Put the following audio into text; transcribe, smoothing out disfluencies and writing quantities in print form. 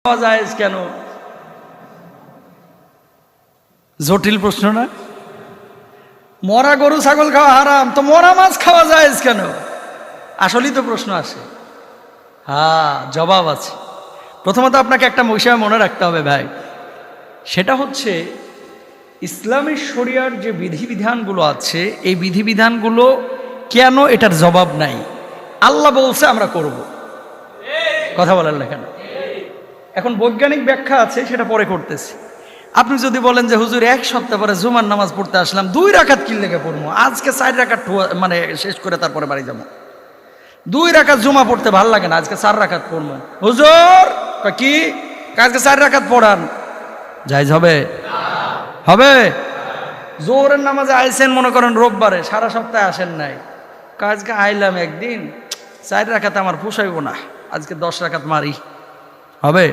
খাওয়া যায় কেন? জটিল প্রশ্ন না? মরা গরু ছাগল খাওয়া হারাম, তো মরা মাছ খাওয়া যায় কেন? আসলেই তো প্রশ্ন আসে। হ্যাঁ, জবাব আছে। প্রথমত আপনাকে একটা বিষয় মনে রাখতে হবে ভাই, সেটা হচ্ছে ইসলামী শরিয়ার যে বিধিবিধানগুলো আছে, এই বিধিবিধানগুলো কেন, এটার জবাব নাই। আল্লাহ বলছে আমরা করব, কথা বলেন না কেন? এখন বৈজ্ঞানিক ব্যাখ্যা আছে, সেটা পরে করতেছি। আপনি যদি বলেন যে হুজুর এক সপ্তাহ পরে জুমার নামাজ পড়তে আসলাম, 2 রাকাত কি লেগে পড়বো, আজকে 4 রাকাত মানে শেষ করে তারপরে বাড়ি যাবো, 2 রাকাত জুমা পড়তে ভাল লাগে না, আজকে 4 রাকাত পড়বো। হুজুর কি আজকে 4 রাকাত পড়ান, জায়েজ হবে? হবে? জোহরের নামাজে আইছেন মনে করেন রোববারে, সারা সপ্তাহে আসেন নাই, আজকে আইলাম একদিন, 4 রাকাত আমার পোষাইব না, আজকে 10 রাকাত মারি, হবে?